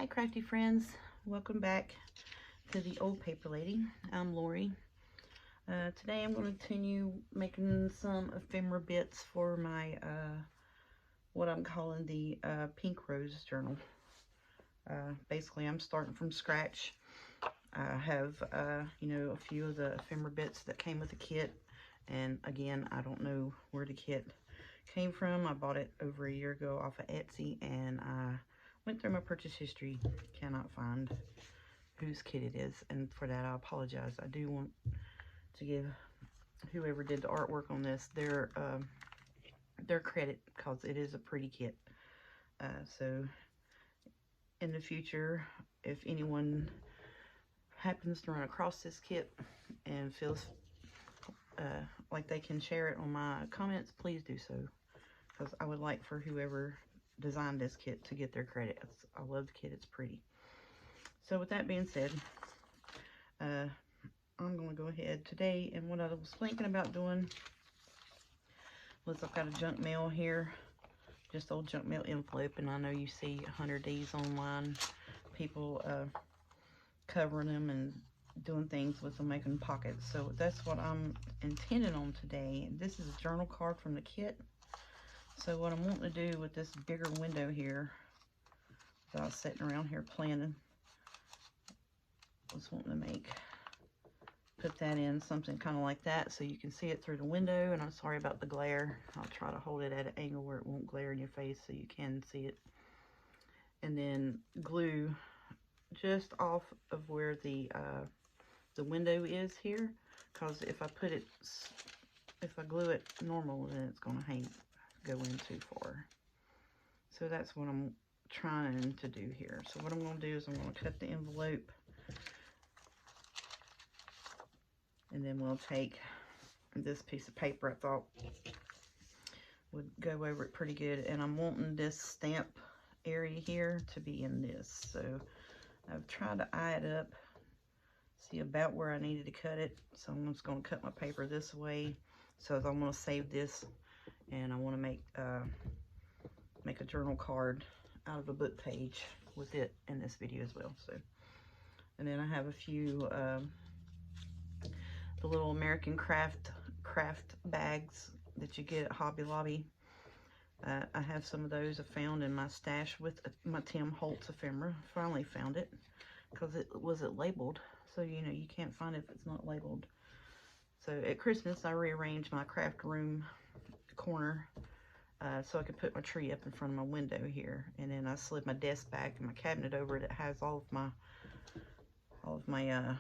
Hi crafty friends, welcome back to the Old Paper Lady. I'm Lori. Today I'm going to continue making some ephemera bits for my what I'm calling the Pink Rose journal. Basically I'm starting from scratch. I have a few of the ephemera bits that came with the kit, and again I don't know where the kit came from. I bought it over a year ago off of Etsy, and I went through my purchase history, cannot find whose kit it is, and for that I apologize. I do want to give whoever did the artwork on this their credit, because it is a pretty kit. So in the future, if anyone happens to run across this kit and feels like they can share it on my comments, please do so, because I would like for whoever designed this kit to get their credit. I love the kit, it's pretty. So with that being said, I'm going to go ahead today, and what I was thinking about doing was, I've got a junk mail here, just old junk mail envelope, and I know you see 100 of these online, people covering them and doing things with them, making pockets. So that's what I'm intending on today. This is a journal card from the kit. So what I'm wanting to do with this bigger window here, that I was sitting around here planning, was wanting to put that in something kind of like that so you can see it through the window. And I'm sorry about the glare. I'll try to hold it at an angle where it won't glare in your face so you can see it. And then glue just off of where the window is here, because if I glue it normal, then it's going to go in too far. So that's what I'm trying to do here. So what I'm going to do is I'm going to cut the envelope, and then we'll take this piece of paper I thought would go over it pretty good. And I'm wanting this stamp area here to be in this. So I've tried to eye it up, see about where I needed to cut it. So I'm just going to cut my paper this way. So I'm going to save this, and I want to make a journal card out of a book page with it in this video as well. So, and then I have a few the little American craft bags that you get at Hobby Lobby. I have some of those I found in my stash with my Tim Holtz ephemera. Finally found it, because it wasn't labeled. So, you know, you can't find it if it's not labeled. So at Christmas, I rearranged my craft room corner so I could put my tree up in front of my window here. And then I slid my desk back and my cabinet over. It has all of my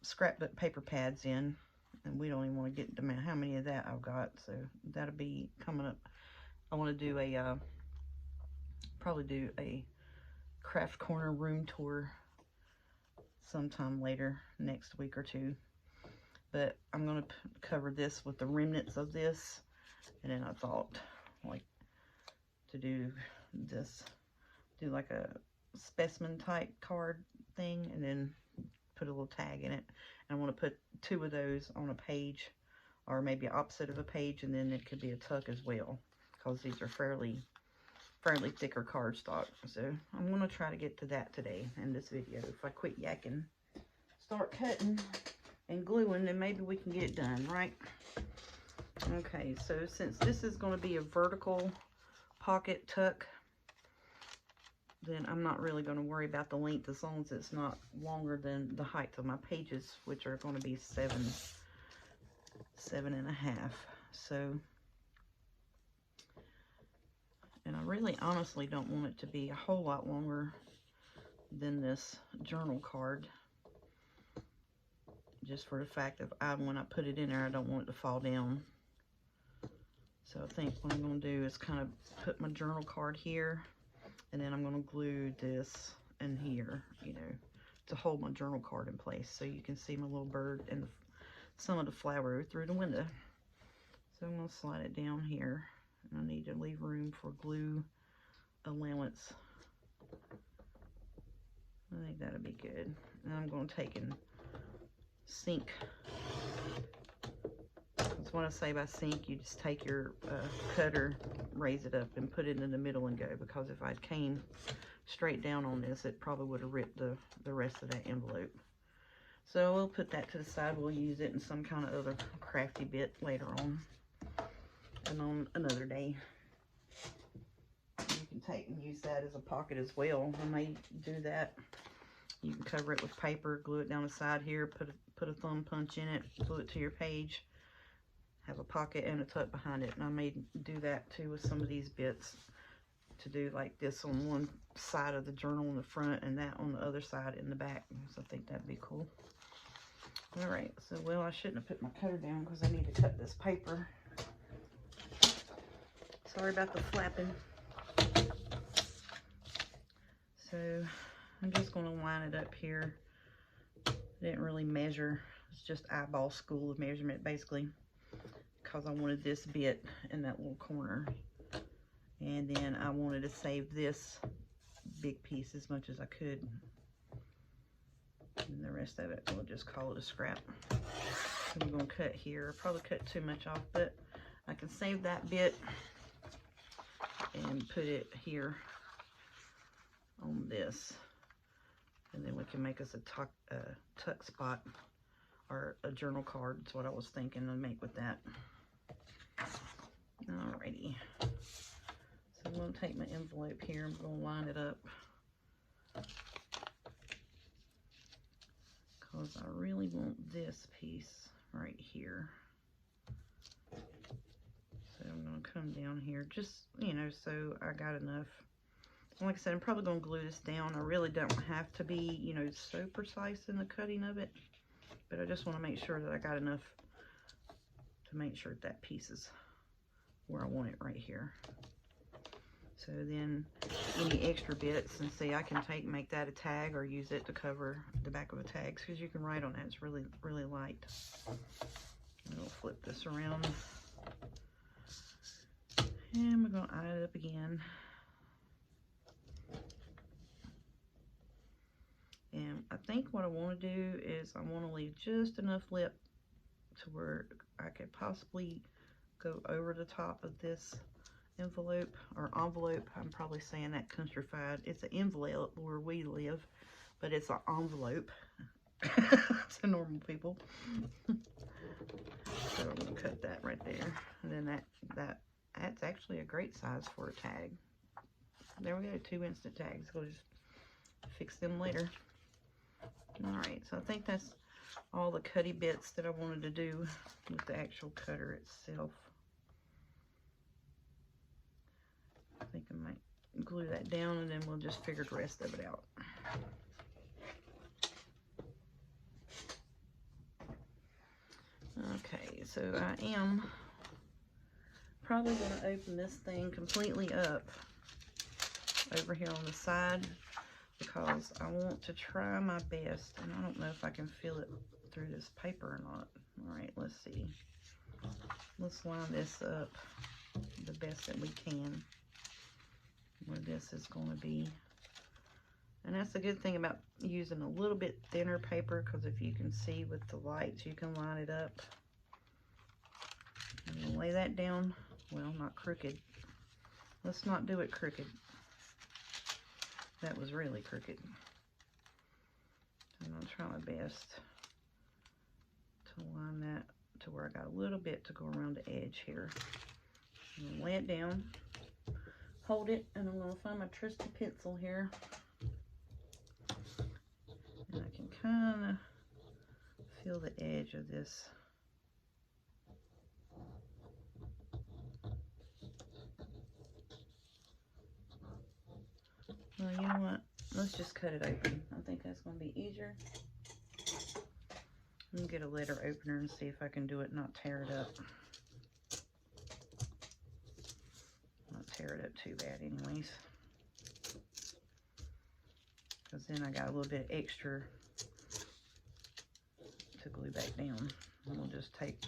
scrapbook paper pads in, and we don't even want to get to how many of that I've got. So that'll be coming up. I want to do a probably do a craft corner room tour sometime later, next week or two. But I'm going to cover this with the remnants of this, and then I thought like to do like a specimen type card thing, and then put a little tag in it. And I want to put 2 of those on a page, or maybe opposite of a page, and then it could be a tuck as well, because these are fairly thicker cardstock. So I'm going to try to get to that today in this video. If I quit yakking, start cutting and gluing, then maybe we can get it done, right? Okay, so since this is going to be a vertical pocket tuck, then I'm not really going to worry about the length, as long as it's not longer than the height of my pages, which are going to be 7.5. So, and I really honestly don't want it to be a whole lot longer than this journal card, just for the fact of when I put it in there, I don't want it to fall down. So I think what I'm going to do is kind of put my journal card here, and then I'm going to glue this in here, you know, to hold my journal card in place, so you can see my little bird and some of the flower through the window. So I'm going to slide it down here, and I need to leave room for glue allowance. I think that'll be good. And I'm going to take and sink. That's what I say by sink. You just take your cutter, raise it up, and put it in the middle and go. Because if I came straight down on this, it probably would have ripped the rest of that envelope. So we'll put that to the side. We'll use it in some kind of other crafty bit later on and on another day. You can take and use that as a pocket as well. I may do that. You can cover it with paper, glue it down the side here, put a thumb punch in it, glue it to your page, have a pocket and a tuck behind it. And I may do that too with some of these bits, to do like this on one side of the journal in the front and that on the other side in the back. So I think that'd be cool. All right, so well, I shouldn't have put my cutter down because I need to cut this paper. Sorry about the flapping. So I'm just going to line it up here. I didn't really measure. It's just eyeball school of measurement basically, because I wanted this bit in that little corner. And then I wanted to save this big piece as much as I could. And the rest of it, we'll just call it a scrap. So I'm going to cut here. I'll probably cut too much off, but I can save that bit and put it here on this. And then we can make us a tuck spot or a journal card. That's what I was thinking to make with that. Alrighty. So I'm going to take my envelope here. I'm going to line it up, because I really want this piece right here. So I'm going to come down here, just, you know, so I got enough. Like I said, I'm probably going to glue this down. I really don't have to be, you know, so precise in the cutting of it, but I just want to make sure that I got enough to make sure that piece is where I want it right here. So then any extra bits, and see, I can make that a tag or use it to cover the back of a tag, because you can write on that. It's really, really light. And I'll flip this around. And we're going to eye it up again. And I think what I want to do is I want to leave just enough lip to where I could possibly go over the top of this envelope, or envelope. I'm probably saying that countrified. It's an envelope where we live, but it's an envelope to normal people. So I'm going to cut that right there. And then that's actually a great size for a tag. There we go, 2 instant tags. We'll just fix them later. Alright, so I think that's all the cutty bits that I wanted to do with the actual cutter itself. I think I might glue that down and then we'll just figure the rest of it out. Okay, so I am probably going to open this thing completely up over here on the side, because I want to try my best, and I don't know if I can feel it through this paper or not. Alright, let's see. Let's line this up the best that we can, where this is going to be. And that's the good thing about using a little bit thinner paper, because if you can see with the lights, you can line it up. And lay that down, well, not crooked. Let's not do it crooked. That was really crooked. I'm going to try my best to line that to where I got a little bit to go around the edge here. I'm going to lay it down, hold it, and I'm going to find my trusty pencil here. And I can kind of feel the edge of this. Well, you know what? Let's just cut it open. I think that's going to be easier. I'm going to get a letter opener and see if I can do it, not tear it up. Not tear it up too bad anyways. Because then I got a little bit extra to glue back down. And we'll just take,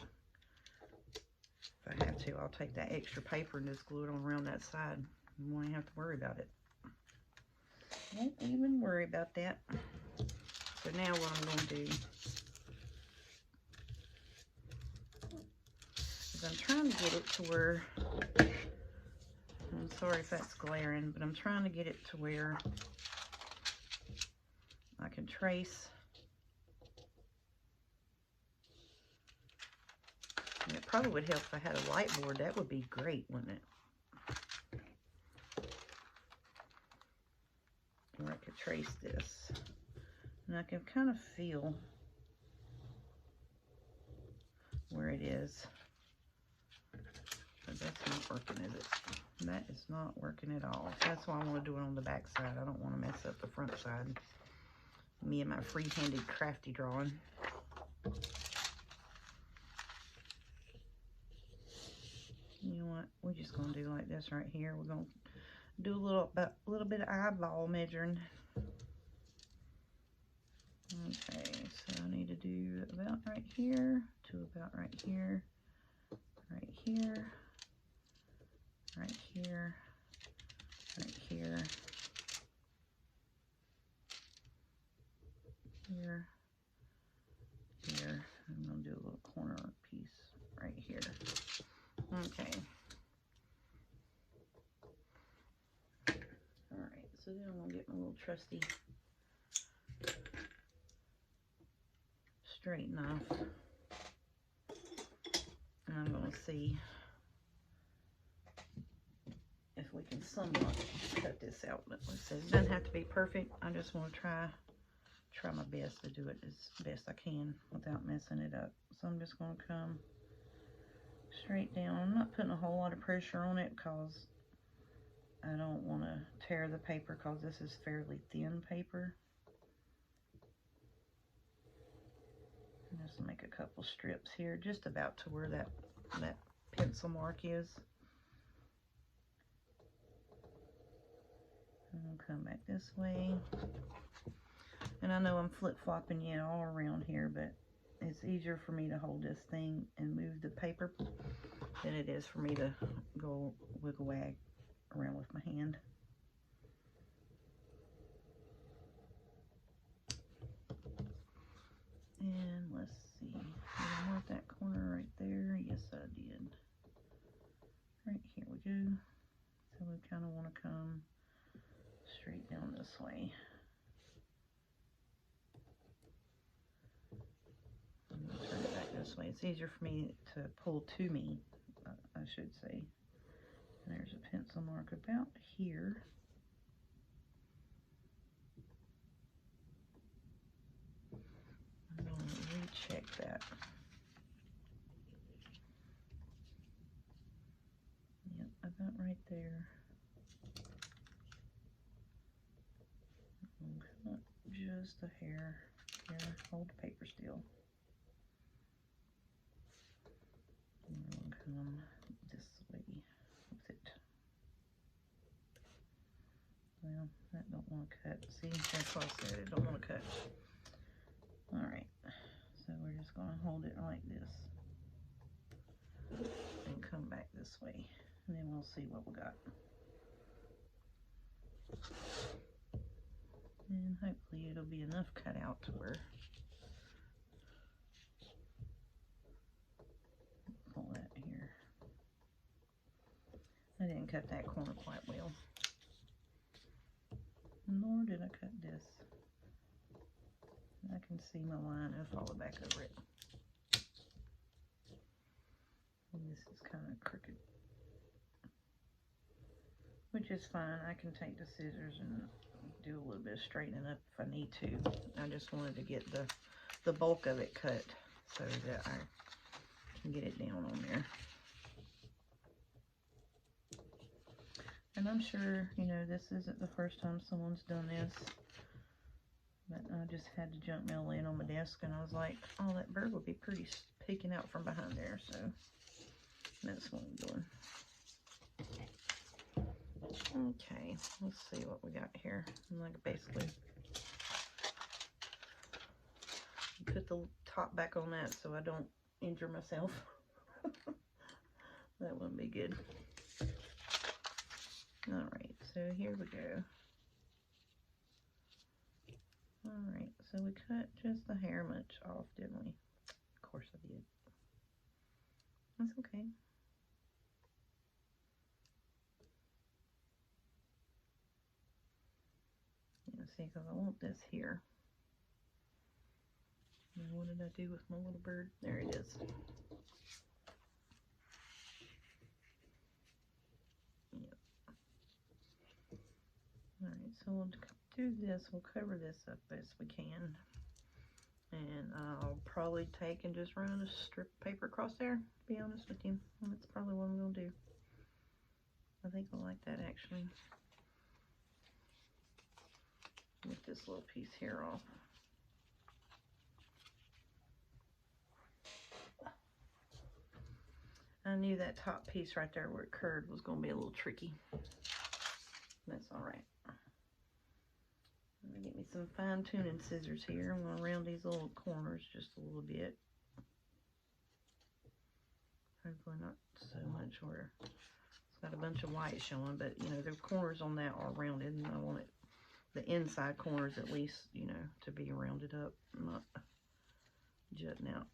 if I have to, I'll take that extra paper and just glue it on around that side. You won't even have to worry about it. Won't even worry about that. So now what I'm going to do is I'm trying to get it to where I'm sorry if that's glaring, but I'm trying to get it to where I can trace. And it probably would help if I had a light board. That would be great, wouldn't it? Where I could trace this. And I can kind of feel where it is. But that's not working, is it? That is not working at all. That's why I want to do it on the back side. I don't want to mess up the front side. Me and my free-handed crafty drawing. You know what? We're just going to do like this right here. We're going to do a little bit of eyeball measuring. Okay, so I need to do about right here to about right here, right here, right here, right here, here, here. I'm going to do a little corner piece right here. Okay. Alright, so then I'm going to get my little trusty straight knife. And I'm going to see if we can somewhat cut this out. But like I said, it doesn't have to be perfect. I just want to try my best to do it as best I can without messing it up. So I'm just going to come straight down. I'm not putting a whole lot of pressure on it because I don't want to tear the paper, because this is fairly thin paper. Just make a couple strips here, just about to where that pencil mark is. And I'll come back this way. And I know I'm flip-flopping you all around here, but it's easier for me to hold this thing and move the paper than it is for me to go wiggle-wag around with my hand. And let's see, did I mark that corner right there? Yes, I did. Right, here we go. So we kind of want to come straight down this way. I'm going to turn it back this way. It's easier for me to pull to me, I should say. And there's a pencil mark about here. I'm going to recheck that. Yep, about right there. Cut just a hair. Here, hold the paper still. And we'll come this way with it. Well, that don't want to cut. See, that's what I said, it don't want to cut. Alright, so we're just going to hold it like this. And come back this way. And then we'll see what we got. And hopefully it'll be enough cut out to where. Pull that here. I didn't cut that corner quite well. Nor did I cut this. I can see my line. I'll follow back over it. And this is kind of crooked, which is fine. I can take the scissors and do a little bit of straightening up if I need to. I just wanted to get the bulk of it cut so that I can get it down on there. And I'm sure, you know, this isn't the first time someone's done this. But I just had the junk mail laying on my desk, and I was like, oh, that bird would be pretty peeking out from behind there. So that's what I'm doing. Okay, let's see what we got here. I'm like basically put the top back on that so I don't injure myself. That wouldn't be good. Alright, so here we go. Alright, so we cut just a hair much off, didn't we? Of course I did. That's okay. see, because I want this here. And what did I do with my little bird? There it is. Yep. Alright, so we'll do this. We'll cover this up as we can. And I'll probably take and just run a strip of paper across there, to be honest with you. And that's probably what I'm going to do. I think I like that, actually. Get this little piece here off. I knew that top piece right there where it curved was going to be a little tricky. That's alright. I'm going to get me some fine tuning scissors here. I'm going to round these little corners just a little bit. Hopefully not so much where it's got a bunch of white showing, but you know, the corners on that are rounded, and I want it, the inside corners at least, you know, to be rounded up, not jutting out.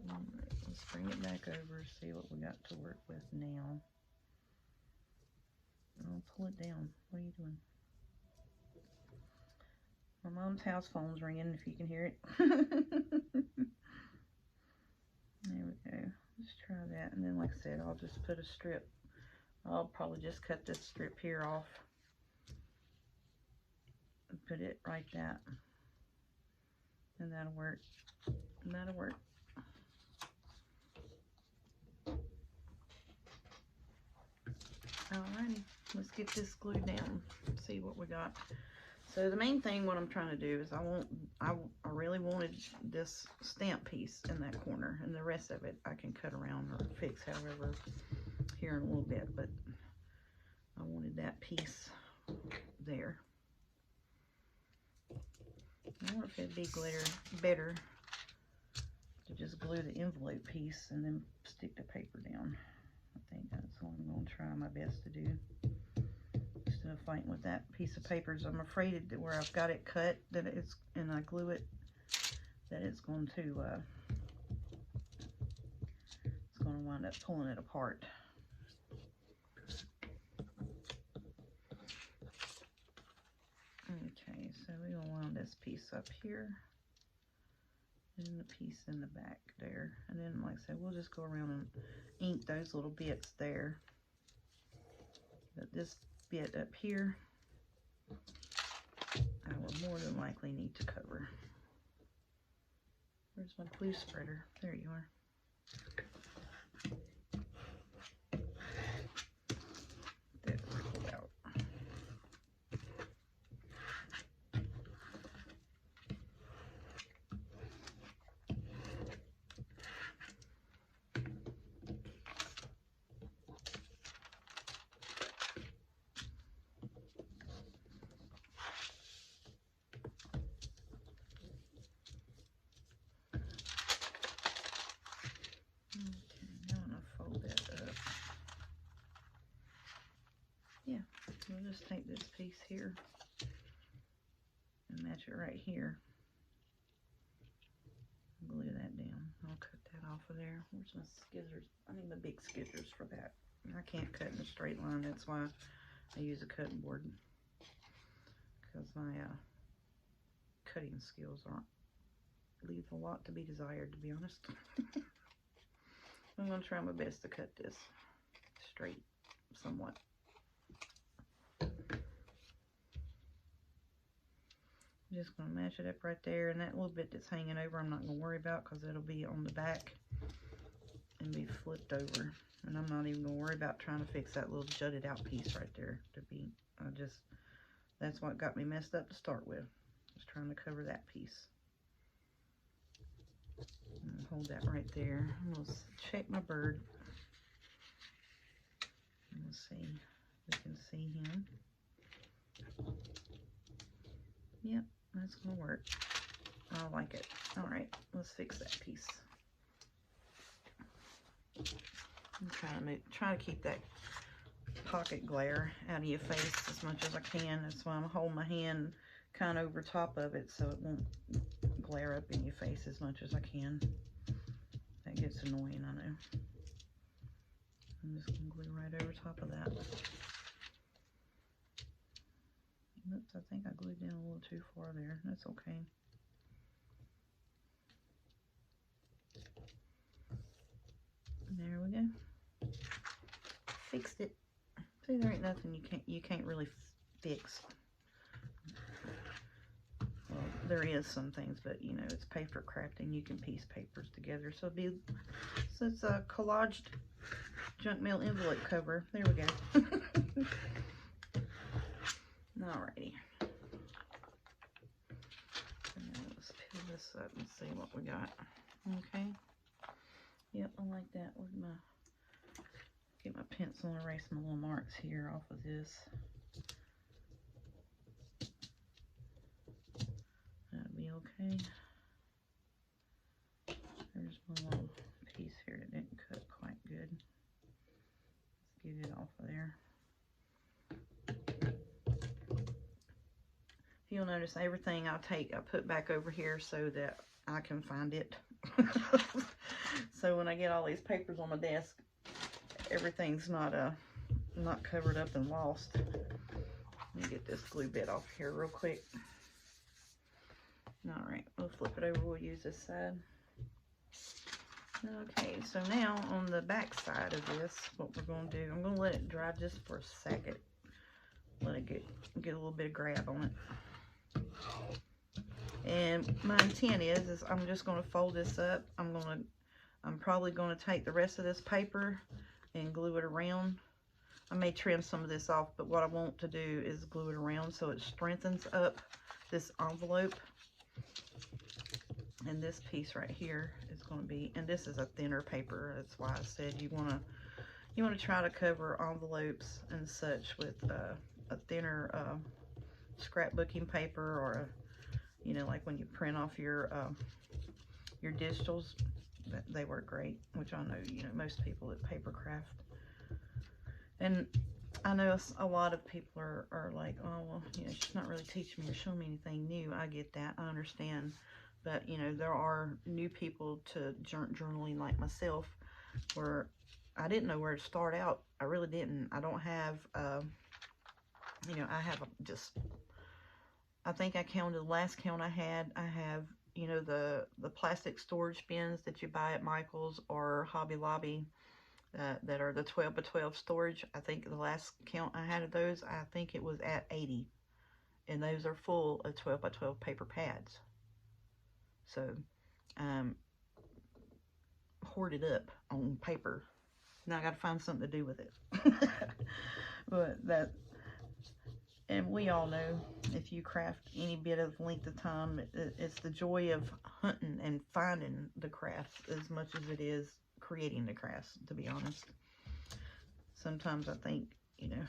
Alright, let's bring it back over, see what we got to work with now. I'll pull it down. What are you doing? My mom's house phone's ringing, if you can hear it. There we go. Let's try that. And then, like I said, I'll just put a strip. I'll probably just cut this strip here off and put it right that. And that'll work. And that'll work. Alrighty. Let's get this glued down. See what we got. So the main thing, what I'm trying to do is I really wanted this stamp piece in that corner, and the rest of it I can cut around or fix however here in a little bit, but I wanted that piece there. I wonder if it'd be better to just glue the envelope piece and then stick the paper down. I think that's what I'm going to try my best to do. Instead of fighting with that piece of paper, I'm afraid that where I've got it cut, that it's, and I glue it, that it's going to wind up pulling it apart. Okay, so we're going to line this piece up here and the piece in the back there, and then like I said, we'll just go around and ink those little bits there. But this bit up here I will more than likely need to cover. Where's my glue spreader? There you are. That rippled out. We'll just take this piece here and match it right here. Glue that down. I'll cut that off of there. Where's my scissors? I need my big scissors for that. I can't cut in a straight line. That's why I use a cutting board, because my cutting skills leave a lot to be desired, to be honest. I'm going to try my best to cut this straight somewhat. Just going to match it up right there, and that little bit that's hanging over I'm not going to worry about, because it'll be on the back and be flipped over, and I'm not even going to worry about trying to fix that little jutted out piece right there. That's what got me messed up to start with, just trying to cover that piece. And hold that right there. I'm going to check my bird. Let's see if we can see him. Yep, that's gonna work. I like it. All right, let's fix that piece. I'm trying to keep that pocket glare out of your face as much as I can. That's why I'm holding my hand kind of over top of it so it won't glare up in your face as much as I can. That gets annoying, I know. I'm just gonna glue right over top of that. I think I glued down a little too far there. That's okay. There we go. Fixed it. See, there ain't nothing you can't really fix. Well, there is some things, but you know, it's paper crafting. You can piece papers together. So it's a collaged junk mail envelope cover. There we go. Alrighty. Now let's peel this up and see what we got. Okay. Yep, I like that with my, get my pencil and erase my little marks here off of this. That'll be okay. There's my little piece here that didn't cut quite good. Let's get it off of there. You'll notice everything I put back over here so that I can find it. So when I get all these papers on my desk, everything's not covered up and lost. Let me get this glue bit off here real quick. Alright, we'll flip it over. We'll use this side. Okay, so now on the back side of this, what we're going to do, I'm going to let it dry just for a second. Let it get a little bit of grab on it. And my intent is I'm just going to fold this up. I'm probably going to take the rest of this paper and glue it around. I may trim some of this off, but what I want to do is glue it around so it strengthens up this envelope. And this piece right here is going to be, and this is a thinner paper. That's why I said you want to try to cover envelopes and such with a thinner scrapbooking paper, or you know, like when you print off your digitals. They work great, which I know, you know, most people at paper craft. And I know a lot of people are like, oh, well, you know, she's not really teaching me or showing me anything new. I get that. I understand. But, you know, there are new people to journaling like myself where I didn't know where to start out. I really didn't. I don't have, you know, I have I think I counted the last count I have, you know, the plastic storage bins that you buy at Michael's or Hobby Lobby that are the 12 by 12 storage. I think the last count I had of those, I think it was at 80. And those are full of 12 by 12 paper pads. So, hoarded up on paper. Now I got to find something to do with it. But and we all know, if you craft any bit of length of time, it's the joy of hunting and finding the crafts as much as it is creating the crafts, to be honest. Sometimes I think, you know,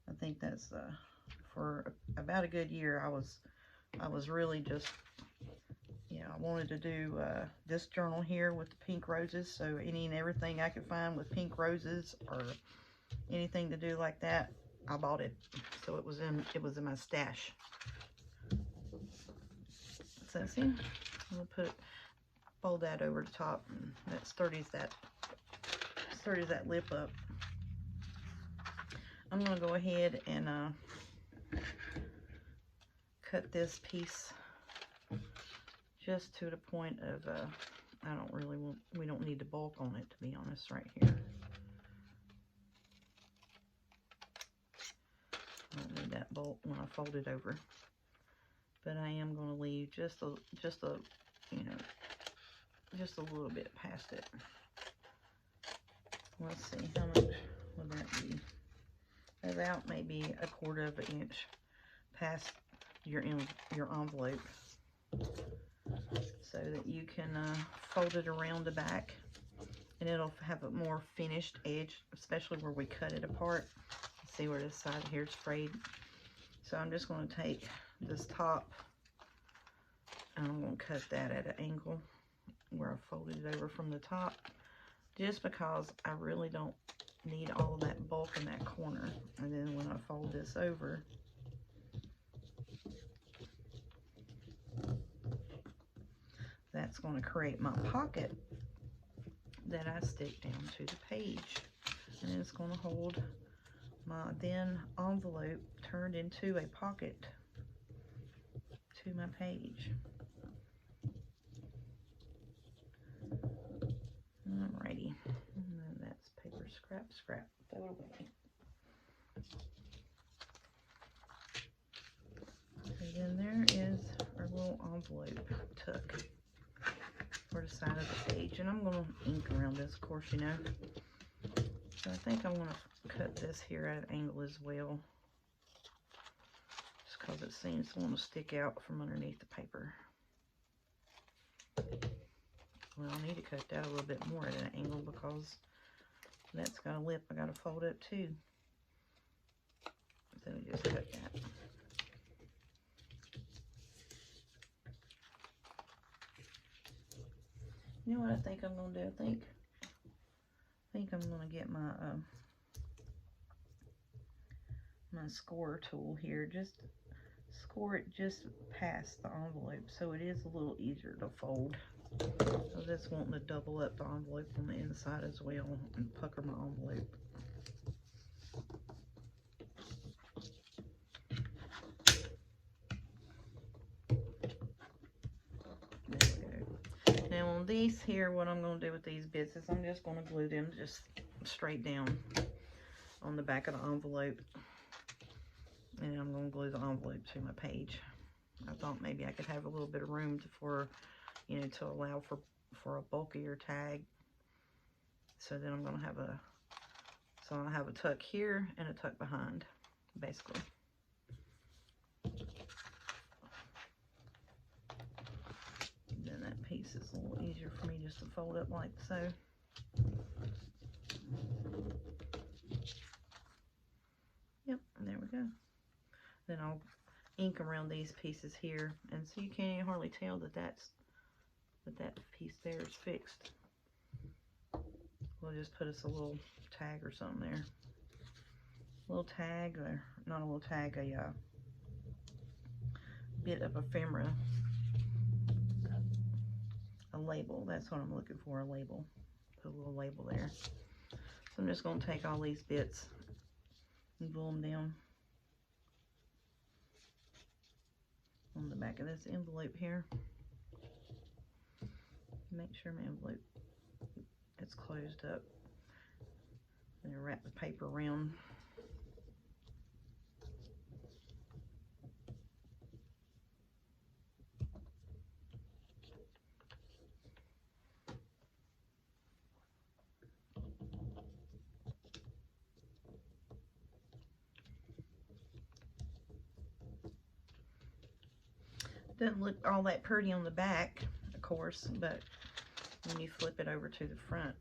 I think that's, for about a good year, I was really just, you know, I wanted to do this journal here with the pink roses, so any and everything I could find with pink roses or anything to do like that, I bought it. So it was in my stash. So see, I'm gonna fold that over the top, and that sturdies that lip up. I'm gonna go ahead and cut this piece just to the point of we don't need the bulk on it, to be honest, right here. I don't need that bulk when I fold it over, but I am going to leave just a you know, just a little bit past it. Let's see, how much would that be? About maybe 1/4 of an inch past your envelope, so that you can fold it around the back, and it'll have a more finished edge, especially where we cut it apart. See where this side here is frayed. So I'm just going to take this top and I'm going to cut that at an angle where I folded it over from the top, just because I really don't need all of that bulk in that corner. And then when I fold this over, that's going to create my pocket that I stick down to the page, and it's going to hold my then envelope turned into a pocket to my page. Alrighty, and then that's paper scrap, throw it away. And then there is our little envelope tuck for the side of the page, and I'm going to ink around this, of course, you know. So I think I want to cut this here at an angle as well, just because it seems to want to stick out from underneath the paper. Well, I need to cut that a little bit more at an angle because that's got a lip I got to fold up too. So we just cut that. You know what I think I'm going to do? I think I'm going to get my my score tool here. Just score it just past the envelope so it is a little easier to fold. So just wanting to double up the envelope on the inside as well and pucker my envelope. There we go. Now on these here, what I'm going to do with these bits is I'm just going to glue them just straight down on the back of the envelope. And I'm going to glue the envelope to my page. I thought maybe I could have a little bit of room to allow for a bulkier tag. So then I'm going to have I'll have a tuck here and a tuck behind, basically. And then that piece is a little easier for me just to fold up like so. Yep, there we go. Then I'll ink around these pieces here, and so you can't even hardly tell that that piece there is fixed. We'll just put us a little tag or something there. A little tag, or not a little tag, a bit of ephemera. A label, that's what I'm looking for, a label. Put a little label there. So I'm just going to take all these bits and glue them down on the back of this envelope here. Make sure my envelope is closed up. And wrap the paper around. Doesn't look all that pretty on the back, of course, but when you flip it over to the front,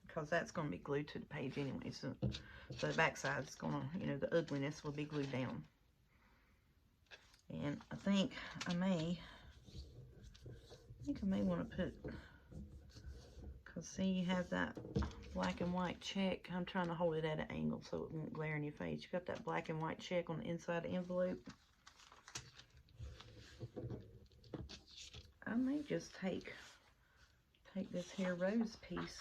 because that's going to be glued to the page anyway, so the back side is going to, the ugliness will be glued down. And I think I may want to put, because see, you have that black and white check. I'm trying to hold it at an angle so it won't glare in your face. You got that black and white check on the inside of the envelope. I may just take this here rose piece,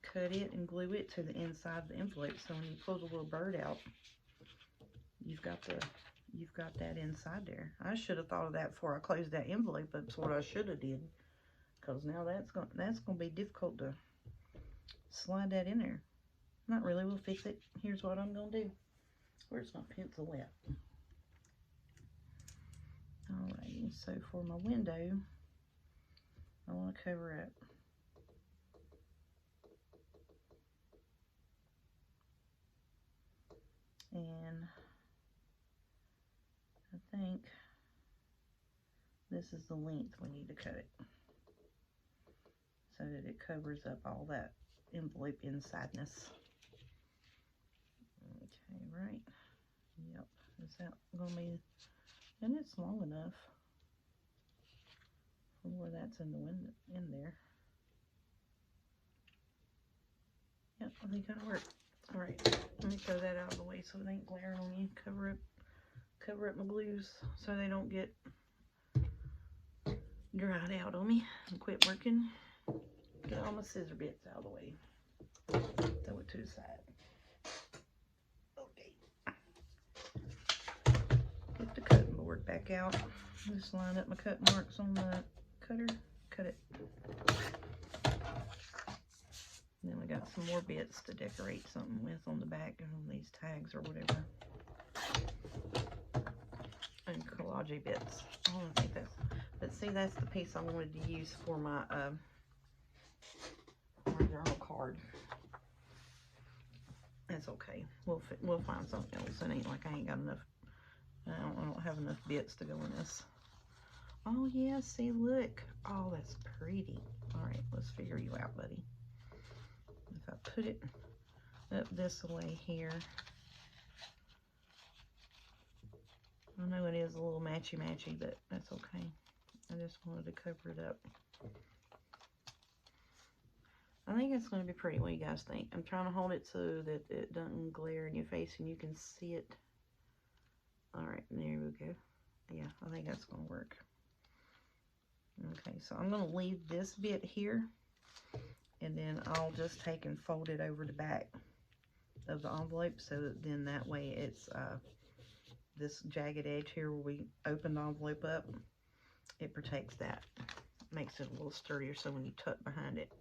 cut it and glue it to the inside of the envelope, so when you pull the little bird out, you've got that inside there. I should have thought of that before I closed that envelope. That's what I should have did, because now that's gonna be difficult to slide that in there. Not really. We'll fix it. Here's what I'm gonna do. Where's my pencil at? Alrighty, so for my window, I want to cover it. And I think this is the length we need to cut it, so that it covers up all that envelope insideness. Okay, right? Yep. Is that going to be... And it's long enough for where that's in the window, in there. Yep, I think that'll work. All right, let me throw that out of the way so it ain't glaring on you. Cover up my glues so they don't get dried out on me and quit working. Get all my scissor bits out of the way. Throw it to the side. back out. Just line up my cut marks on the cutter, cut it. And then we got some more bits to decorate something with on the back of these tags or whatever. And collage bits. I don't think that's, but see, that's the piece I wanted to use for my journal card. That's okay. We'll find something else. It ain't like I ain't got enough. I don't have enough bits to go in this. Oh yeah, see, look. Oh, that's pretty. All right, let's figure you out, buddy. If I put it up this way here, I know it is a little matchy-matchy, but that's okay. I just wanted to cover it up. I think it's going to be pretty. What do you guys think? I'm trying to hold it so that it doesn't glare in your face and you can see it. All right, there we go. Yeah, I think that's going to work. Okay, so I'm going to leave this bit here, and then I'll just take and fold it over the back of the envelope, so that then that way it's this jagged edge here where we open the envelope up, it protects that. Makes it a little sturdier so when you tuck behind it.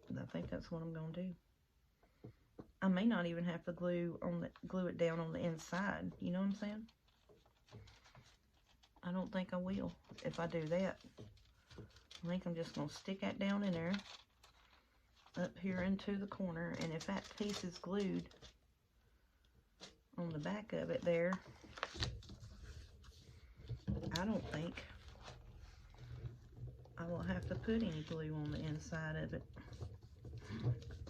And I think that's what I'm going to do. I may not even have to glue it down on the inside. You know what I'm saying? I don't think I will if I do that. I think I'm just going to stick that down in there, up here into the corner, and if that piece is glued on the back of it there, I don't think I will have to put any glue on the inside of it.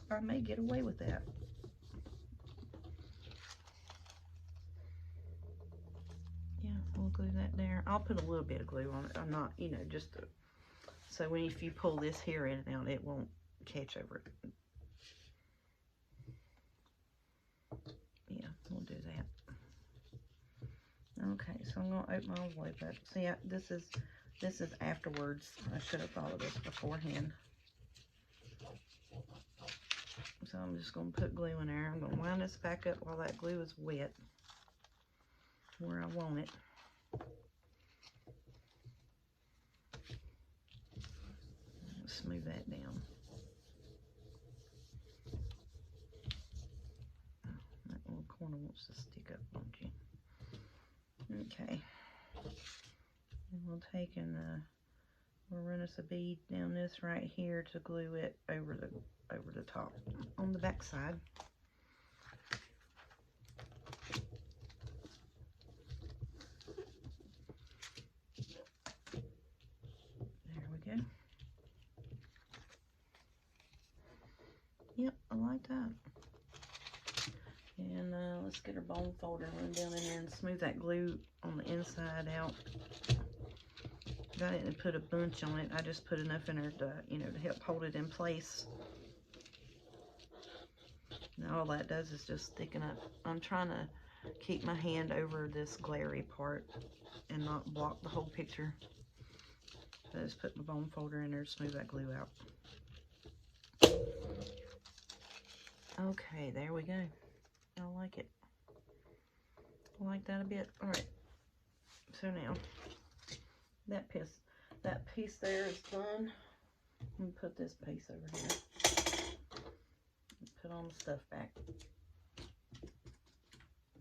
I may get away with that. Yeah, we'll glue that there. I'll put a little bit of glue on it. I'm not, you know, just to, so when if you pull this here in and out, it won't catch over it. Yeah, we'll do that. Okay, so I'm gonna open my envelope up. See, this is afterwards. I should have thought of this beforehand. So I'm just gonna put glue in there. I'm gonna line this back up while that glue is wet, where I want it. Smooth that down. That little corner wants to stick up, don't you? Okay. And we'll take and we'll run us a bead down this right here to glue it over the top on the back side. There we go. Yep, I like that. And let's get our bone folder and run down in there and smooth that glue on the inside out. I didn't put a bunch on it. I just put enough in there to, you know, to help hold it in place. Now all that does is just thicken up. I'm trying to keep my hand over this glary part and not block the whole picture. So I just put my bone folder in there to smooth that glue out. Okay, there we go. I like it. I like that a bit. All right. So now that piece there is done. Let me put this piece over here. Put on the stuff back.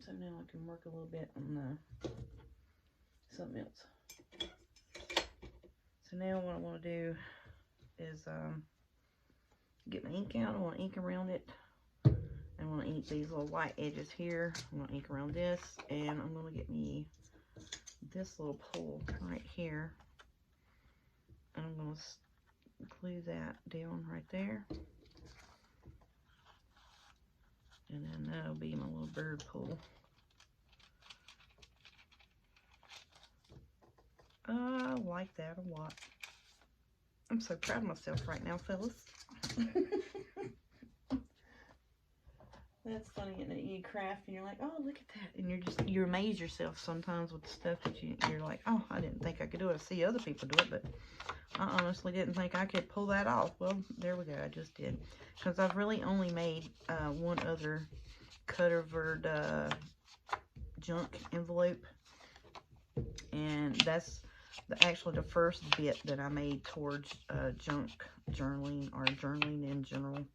So now I can work a little bit on something else. So now what I want to do is get my ink out. I want to ink around it. I want to ink these little white edges here. I'm going to ink around this, and I'm going to get me this little pull right here. And I'm going to glue that down right there. And then that'll be my little bird pull. I like that a lot. I'm so proud of myself right now, fellas. That's funny, isn't it? You craft and you're like, oh, look at that. And you amaze yourself sometimes with the stuff that you're like, oh, I didn't think I could do it. I see other people do it, but I honestly didn't think I could pull that off. Well, there we go. I just did. Because I've really only made one other cut-over junk envelope. And that's actually the first bit that I made towards junk journaling, or journaling in general.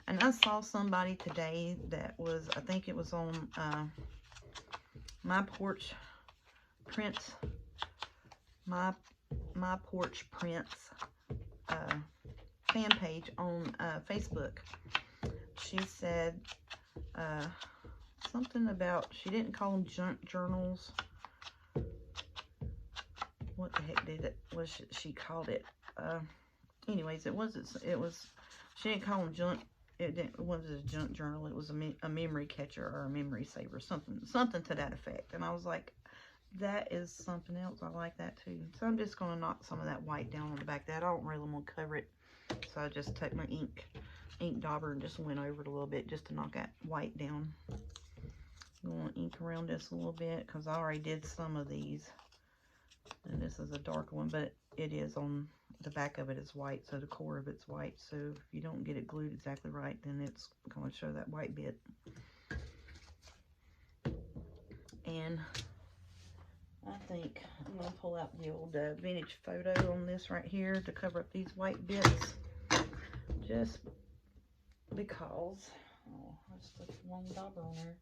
And I saw somebody today that was, I think it was on My Porch Prints, My Porch Prints fan page on Facebook. She said something about, she didn't call them junk journals. What the heck was she called it? Anyways, it was, she didn't call them junk. It wasn't a junk journal. It was a memory catcher or a memory saver, something to that effect. And I was like, that is something else. I like that too. So I'm just gonna knock some of that white down on the back of that. I don't really want to cover it, so I just took my ink dauber and just went over it a little bit just to knock that white down. I'm gonna ink around this a little bit because I already did some of these, and this is a darker one, but it is on the back of it is white, so the core of it's white. So if you don't get it glued exactly right, then it's going to show that white bit. And I think I'm going to pull out the old vintage photo on this right here to cover up these white bits, just because. Oh, I stuck the wrong dauber on there.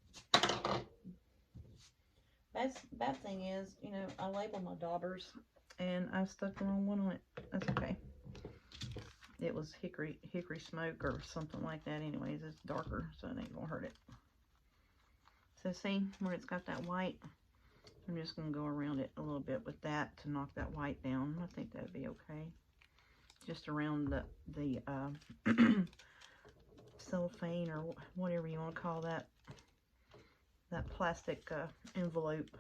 Bad thing is, you know, I label my daubers and I stuck the wrong one on it. That's okay. It was hickory smoke or something like that. Anyways, it's darker, so it ain't gonna hurt it. So see where it's got that white? I'm just gonna go around it a little bit with that to knock that white down. I think that'd be okay. Just around the cellophane or whatever you want to call that plastic envelope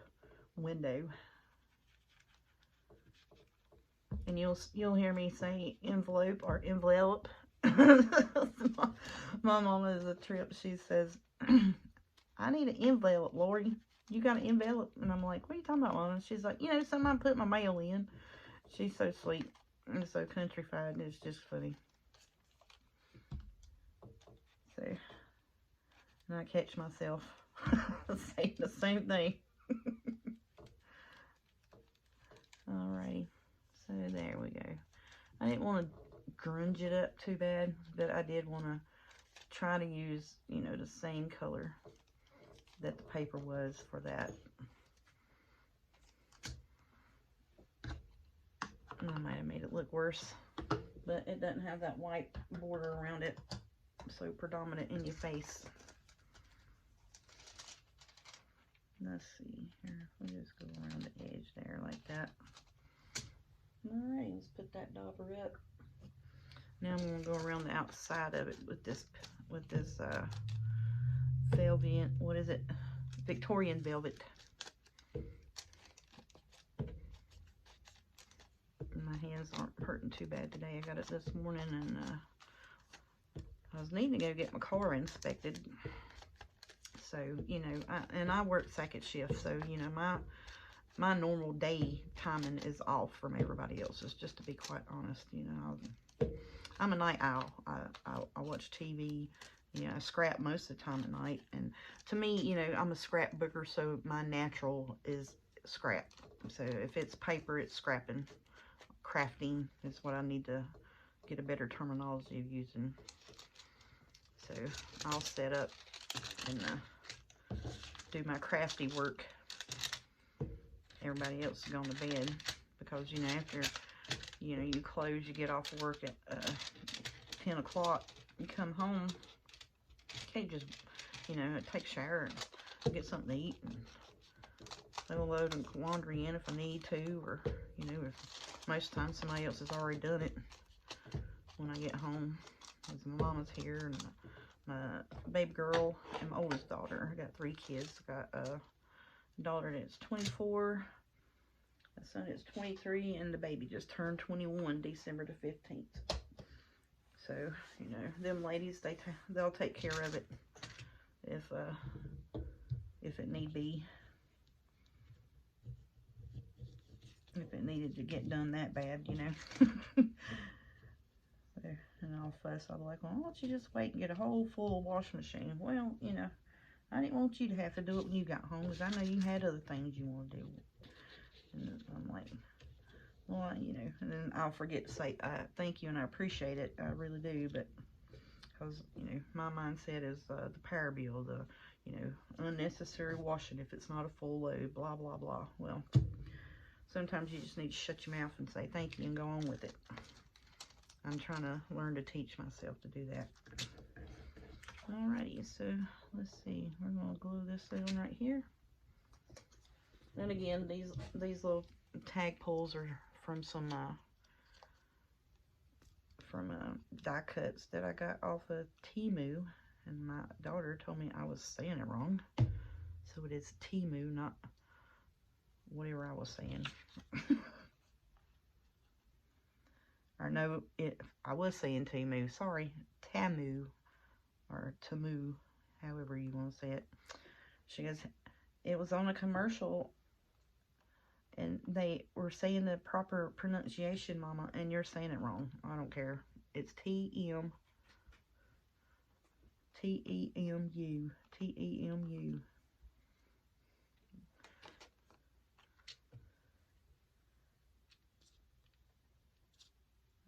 window. And you'll hear me say envelope or envelope. My mama is a trip. She says, I need an envelope, Lori. You got an envelope? And I'm like, what are you talking about, Mama? And she's like, you know, something I put my mail in. She's so sweet and so countrified. It's just funny. So, and I catch myself saying the same thing. Alrighty. So there we go. I didn't want to grunge it up too bad, but I did want to try to use, you know, the same color that the paper was for that. And I might have made it look worse, but it doesn't have that white border around it so predominant in your face. Let's see here. We'll just go around the edge there like that. Alright, let's put that dauber up. Now I'm going to go around the outside of it with this velvet, what is it? Victorian velvet. My hands aren't hurting too bad today. I got it this morning, and I was needing to go get my car inspected. So, you know, I work second shift, so, you know, my normal day timing is off from everybody else's, just to be quite honest. You know, I'm a night owl. I watch TV. You know, I scrap most of the time at night. And to me, you know, I'm a scrapbooker, so my natural is scrap. So if it's paper, it's scrapping. Crafting is what I need to get a better terminology of using. So I'll set up and do my crafty work. Everybody else is going to bed, because, you know, after, you know, you close, you get off work at 10 o'clock, you come home, you can't just, you know, take a shower and get something to eat and throw a load of laundry in if I need to, or, you know, if most times somebody else has already done it when I get home, because my mama's here, and my baby girl and my oldest daughter. I got 3 kids. I got a daughter that's 24, a son that's 23, and the baby just turned 21 December the 15th. So, you know, them ladies, they'll take care of it if it need be. If it needed to get done that bad, you know. So, and I'll fuss. I'll be like, well, why don't you just wait and get a whole full washing machine? Well, you know, I didn't want you to have to do it when you got home, because I know you had other things you want to do. And I'm like, well, you know, and then I'll forget to say thank you and I appreciate it. I really do, but because, you know, my mindset is the power bill, the, you know, unnecessary washing if it's not a full load, blah, blah, blah. Well, sometimes you just need to shut your mouth and say thank you and go on with it. I'm trying to learn to teach myself to do that. Alrighty, so let's see. We're going to glue this on right here. And again, these little tag pulls are from some die cuts that I got off of Temu, and my daughter told me I was saying it wrong. So it is Temu, not whatever I was saying. Or no, I was saying Temu. Sorry, Tamu or Tamu, however you want to say it. She goes, it was on a commercial. And they were saying the proper pronunciation, Mama, and you're saying it wrong. I don't care. It's T-E-M-U. T-E-M-U.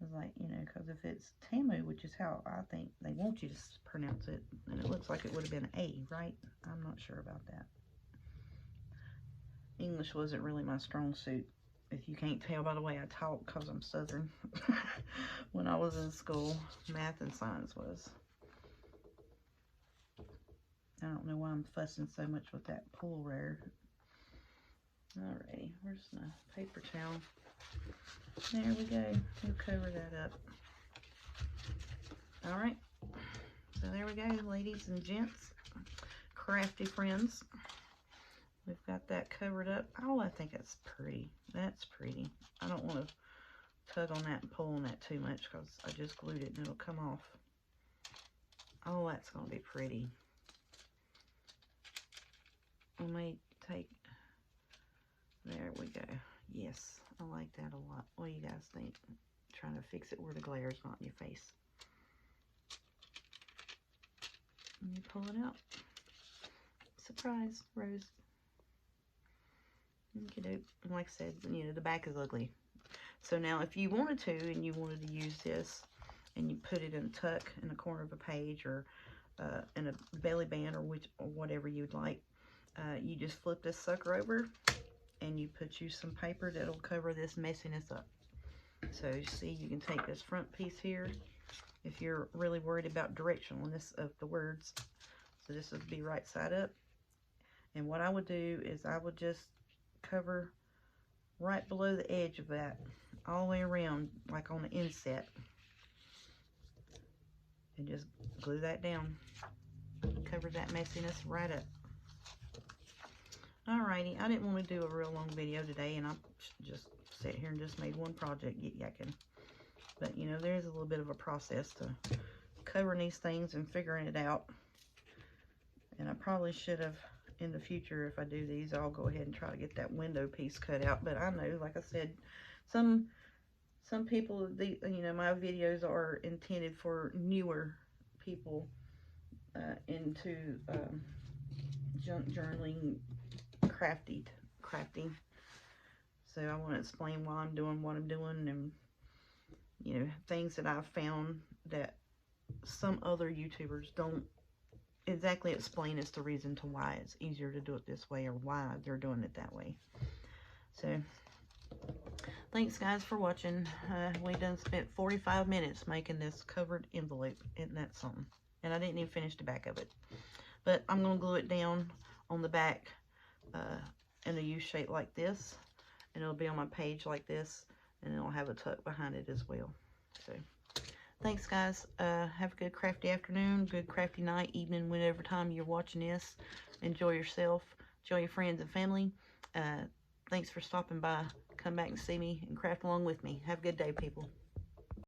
I was like, you know, because if it's Tamu, which is how I think they want you to pronounce it, and it looks like it would have been A, right? I'm not sure about that. English wasn't really my strong suit. If you can't tell by the way I talk, because I'm Southern. When I was in school, math and science was. I don't know why I'm fussing so much with that pull rare. Alrighty, where's my paper towel? There we go. We'll cover that up. Alright, so there we go, ladies and gents, crafty friends. We've got that covered up. Oh, I think that's pretty. That's pretty. I don't want to tug on that and pull on that too much because I just glued it and it'll come off. Oh, that's going to be pretty. I may take... There we go. Yes, I like that a lot. What do you guys think? I'm trying to fix it where the glare is not in your face. And you pull it out. Surprise, Rose. Okay, like I said, you know, the back is ugly. So now if you wanted to, and you wanted to use this, and you put it in a tuck in the corner of a page, or in a belly band, or whatever you'd like, you just flip this sucker over, and you put you some paper that'll cover this messiness up. So you see, you can take this front piece here, if you're really worried about directionalness of the words. So this would be right side up. And what I would do is I would just cover right below the edge of that, all the way around, like on the inset, and just glue that down. Cover that messiness right up. Alrighty, I didn't want to do a real long video today, and I just sat here and just made one project, get yakking. But you know, there's a little bit of a process to covering these things and figuring it out. And I probably should have, in the future, if I do these, I'll go ahead and try to get that window piece cut out. But I know, like I said, some people, you know, my videos are intended for newer people into junk journaling, crafting. So I want to explain why I'm doing what I'm doing, and you know, things that I've found that some other YouTubers don't exactly explain as the reason to why it's easier to do it this way, or why they're doing it that way. So thanks guys for watching. We done spent 45 minutes making this covered envelope. Isn't that something? And I didn't even finish the back of it, but I'm going to glue it down on the back in a U shape like this, and it'll be on my page like this, and it'll have a tuck behind it as well. So thanks guys. Have a good crafty afternoon, good crafty night, evening, whenever time you're watching this. Enjoy yourself, enjoy your friends and family. Thanks for stopping by. Come back and see me and craft along with me. Have a good day, people.